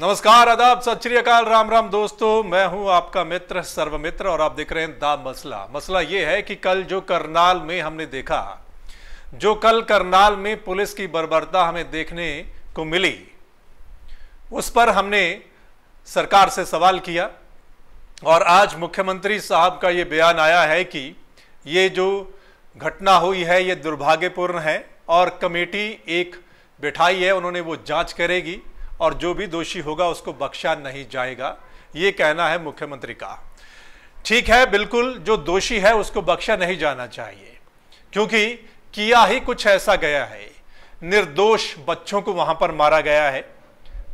नमस्कार, आदाब, सत श्री अकाल, राम राम दोस्तों। मैं हूं आपका मित्र सर्वमित्र और आप देख रहे हैं द मसला। मसला यह है कि कल जो करनाल में हमने देखा, जो कल करनाल में पुलिस की बर्बरता हमें देखने को मिली, उस पर हमने सरकार से सवाल किया और आज मुख्यमंत्री साहब का ये बयान आया है कि ये जो घटना हुई है ये दुर्भाग्यपूर्ण है और कमेटी एक बिठाई है, उन्होंने वो जांच करेगी और जो भी दोषी होगा उसको बख्शा नहीं जाएगा। ये कहना है मुख्यमंत्री का। ठीक है, बिल्कुल, जो दोषी है उसको बख्शा नहीं जाना चाहिए क्योंकि किया ही कुछ ऐसा गया है। निर्दोष बच्चों को वहां पर मारा गया है,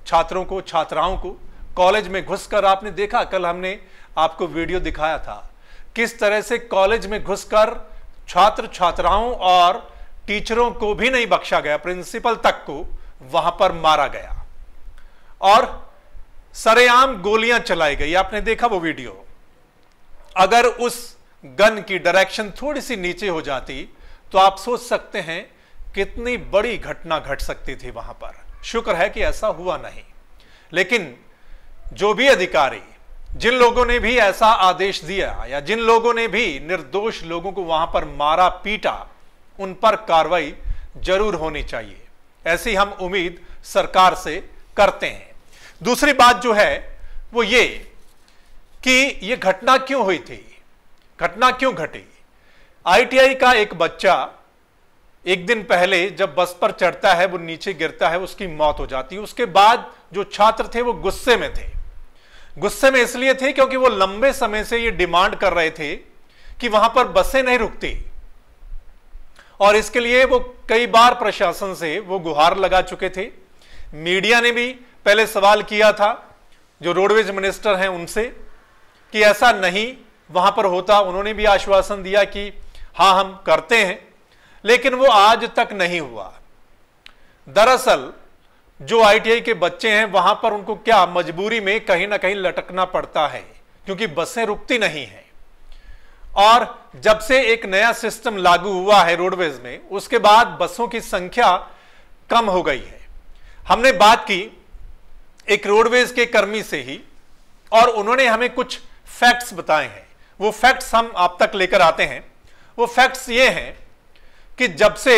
छात्रों को, छात्राओं को। कॉलेज में घुसकर आपने देखा, कल हमने आपको वीडियो दिखाया था किस तरह से कॉलेज में घुसकर छात्र छात्राओं और टीचरों को भी नहीं बख्शा गया, प्रिंसिपल तक को वहां पर मारा गया और सरेआम गोलियां चलाई गई। आपने देखा वो वीडियो। अगर उस गन की डायरेक्शन थोड़ी सी नीचे हो जाती तो आप सोच सकते हैं कितनी बड़ी घटना घट सकती थी वहां पर। शुक्र है कि ऐसा हुआ नहीं, लेकिन जो भी अधिकारी, जिन लोगों ने भी ऐसा आदेश दिया या जिन लोगों ने भी निर्दोष लोगों को वहां पर मारा पीटा, उन पर कार्रवाई जरूर होनी चाहिए। ऐसी हम उम्मीद सरकार से करते हैं। दूसरी बात जो है वो ये कि ये घटना क्यों हुई थी, घटना क्यों घटी। आईटीआई का एक बच्चा एक दिन पहले जब बस पर चढ़ता है, वो नीचे गिरता है, उसकी मौत हो जाती है। उसके बाद जो छात्र थे वो गुस्से में थे। गुस्से में इसलिए थे क्योंकि वो लंबे समय से ये डिमांड कर रहे थे कि वहां पर बसें नहीं रुकती और इसके लिए वो कई बार प्रशासन से वो गुहार लगा चुके थे। मीडिया ने भी पहले सवाल किया था जो रोडवेज मिनिस्टर हैं उनसे कि ऐसा नहीं वहां पर होता। उन्होंने भी आश्वासन दिया कि हां हम करते हैं, लेकिन वो आज तक नहीं हुआ। दरअसल जो आईटीआई के बच्चे हैं वहां पर उनको क्या मजबूरी में कहीं ना कहीं लटकना पड़ता है क्योंकि बसें रुकती नहीं हैं। और जब से एक नया सिस्टम लागू हुआ है रोडवेज में, उसके बाद बसों की संख्या कम हो गई है। हमने बात की एक रोडवेज के कर्मी से ही और उन्होंने हमें कुछ फैक्ट्स बताए हैं। वो फैक्ट्स हम आप तक लेकर आते हैं। वो फैक्ट्स ये हैं कि जब से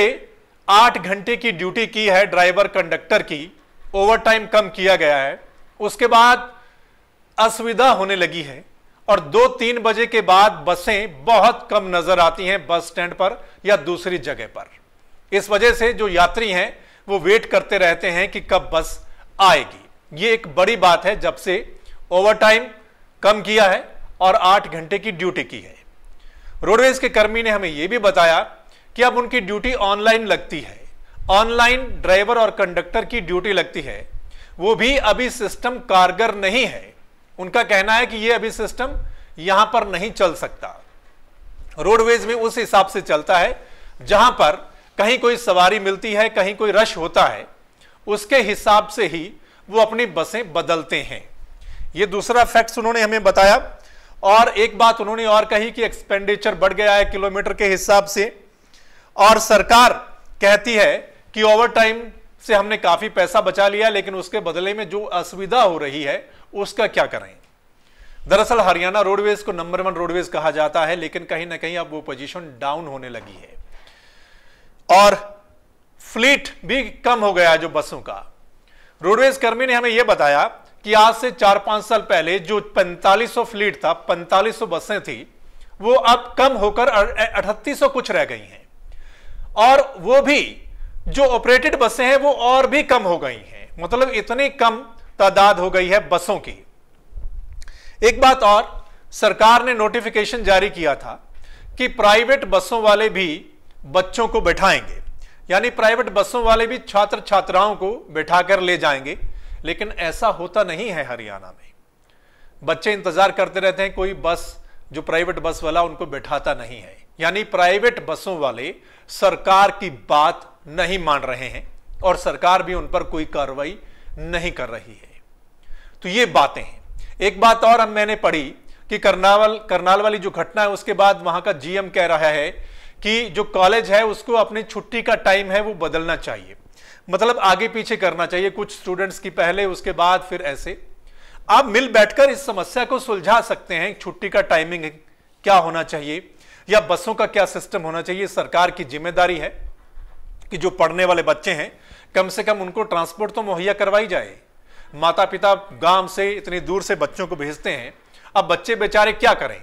8 घंटे की ड्यूटी की है ड्राइवर कंडक्टर की, ओवरटाइम कम किया गया है, उसके बाद असुविधा होने लगी है और 2-3 बजे के बाद बसें बहुत कम नजर आती हैं बस स्टैंड पर या दूसरी जगह पर। इस वजह से जो यात्री हैं वो वेट करते रहते हैं कि कब बस आएगी। ये एक बड़ी बात है जब से ओवरटाइम कम किया है और 8 घंटे की ड्यूटी की है। रोडवेज के कर्मी ने हमें यह भी बताया कि अब उनकी ड्यूटी ऑनलाइन लगती है। ऑनलाइन ड्राइवर और कंडक्टर की ड्यूटी लगती है, वो भी अभी सिस्टम कारगर नहीं है। उनका कहना है कि यह अभी सिस्टम यहां पर नहीं चल सकता। रोडवेज में उस हिसाब से चलता है जहां पर कहीं कोई सवारी मिलती है, कहीं कोई रश होता है, उसके हिसाब से ही वो अपनी बसें बदलते हैं। ये दूसरा फैक्ट्स उन्होंने हमें बताया। और एक बात उन्होंने और कही कि एक्सपेंडिचर बढ़ गया है किलोमीटर के हिसाब से और सरकार कहती है कि ओवरटाइम से हमने काफी पैसा बचा लिया, लेकिन उसके बदले में जो असुविधा हो रही है उसका क्या करें। दरअसल हरियाणा रोडवेज को नंबर 1 रोडवेज कहा जाता है, लेकिन कहीं ना कहीं अब वो पोजीशन डाउन होने लगी है और फ्लीट भी कम हो गया है जो बसों का। रोडवेज कर्मी ने हमें यह बताया कि आज से 4-5 साल पहले जो 4500 फ्लीट था, 4500 बसें थी, वो अब कम होकर 3800 कुछ रह गई हैं और वो भी जो ऑपरेटेड बसें हैं वो और भी कम हो गई हैं। मतलब इतनी कम तादाद हो गई है बसों की। एक बात और, सरकार ने नोटिफिकेशन जारी किया था कि प्राइवेट बसों वाले भी बच्चों को बैठाएंगे, यानी प्राइवेट बसों वाले भी छात्र छात्राओं को बैठाकर ले जाएंगे, लेकिन ऐसा होता नहीं है हरियाणा में। बच्चे इंतजार करते रहते हैं, कोई बस जो प्राइवेट बस वाला उनको बैठाता नहीं है। यानी प्राइवेट बसों वाले सरकार की बात नहीं मान रहे हैं और सरकार भी उन पर कोई कार्रवाई नहीं कर रही है। तो ये बातें हैं। एक बात और मैंने पढ़ी कि करनाल वाली जो घटना है उसके बाद वहां का जीएम कह रहा है कि जो कॉलेज है उसको अपनी छुट्टी का टाइम है वो बदलना चाहिए। मतलब आगे पीछे करना चाहिए, कुछ स्टूडेंट्स की पहले उसके बाद फिर ऐसे आप मिल बैठकर इस समस्या को सुलझा सकते हैं। छुट्टी का टाइमिंग क्या होना चाहिए या बसों का क्या सिस्टम होना चाहिए, सरकार की जिम्मेदारी है कि जो पढ़ने वाले बच्चे हैं कम से कम उनको ट्रांसपोर्ट तो मुहैया करवाई जाए। माता पिता गांव से इतनी दूर से बच्चों को भेजते हैं, अब बच्चे बेचारे क्या करें,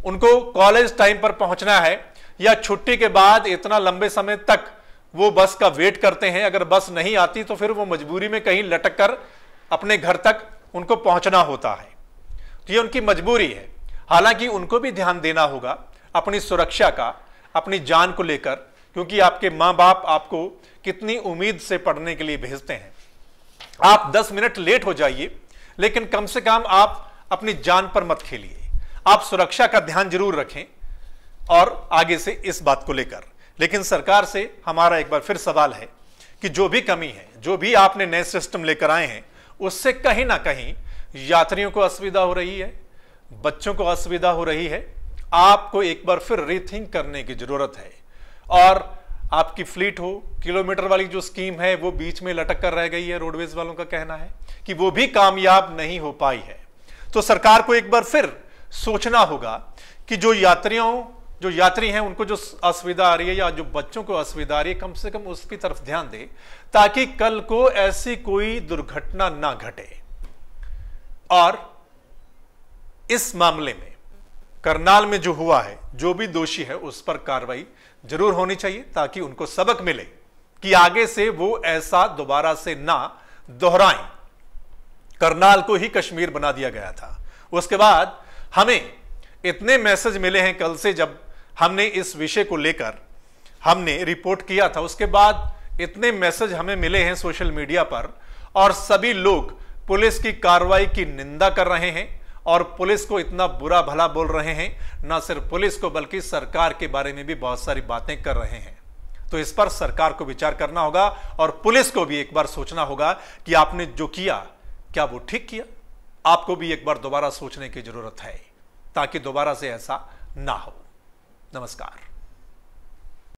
उनको कॉलेज टाइम पर पहुंचना है या छुट्टी के बाद इतना लंबे समय तक वो बस का वेट करते हैं। अगर बस नहीं आती तो फिर वो मजबूरी में कहीं लटक कर अपने घर तक उनको पहुंचना होता है। तो ये उनकी मजबूरी है। हालांकि उनको भी ध्यान देना होगा अपनी सुरक्षा का, अपनी जान को लेकर, क्योंकि आपके माँ बाप आपको कितनी उम्मीद से पढ़ने के लिए भेजते हैं। आप 10 मिनट लेट हो जाइए, लेकिन कम से कम आप अपनी जान पर मत खेलिए। आप सुरक्षा का ध्यान जरूर रखें और आगे से इस बात को लेकर। लेकिन सरकार से हमारा एक बार फिर सवाल है कि जो भी कमी है, जो भी आपने नए सिस्टम लेकर आए हैं, उससे कहीं ना कहीं यात्रियों को असुविधा हो रही है, बच्चों को असुविधा हो रही है। आपको एक बार फिर रीथिंक करने की जरूरत है। और आपकी फ्लीट हो, किलोमीटर वाली जो स्कीम है वो बीच में लटक कर रह गई है। रोडवेज वालों का कहना है कि वो भी कामयाब नहीं हो पाई है। तो सरकार को एक बार फिर सोचना होगा कि जो यात्री हैं उनको जो असुविधा आ रही है या जो बच्चों को असुविधा आ रही है, कम से कम उसकी तरफ ध्यान दे, ताकि कल को ऐसी कोई दुर्घटना ना घटे। और इस मामले में करनाल में जो हुआ है, जो भी दोषी है उस पर कार्रवाई जरूर होनी चाहिए, ताकि उनको सबक मिले कि आगे से वो ऐसा दोबारा से ना दोहराएं। करनाल को ही कश्मीर बना दिया गया था। उसके बाद हमें इतने मैसेज मिले हैं कल से, जब हमने इस विषय को लेकर हमने रिपोर्ट किया था, उसके बाद इतने मैसेज हमें मिले हैं सोशल मीडिया पर, और सभी लोग पुलिस की कार्रवाई की निंदा कर रहे हैं और पुलिस को इतना बुरा भला बोल रहे हैं। ना सिर्फ पुलिस को बल्कि सरकार के बारे में भी बहुत सारी बातें कर रहे हैं। तो इस पर सरकार को विचार करना होगा और पुलिस को भी एक बार सोचना होगा कि आपने जो किया क्या वो ठीक किया। आपको भी एक बार दोबारा सोचने की जरूरत है, ताकि दोबारा से ऐसा ना हो। नमस्कार।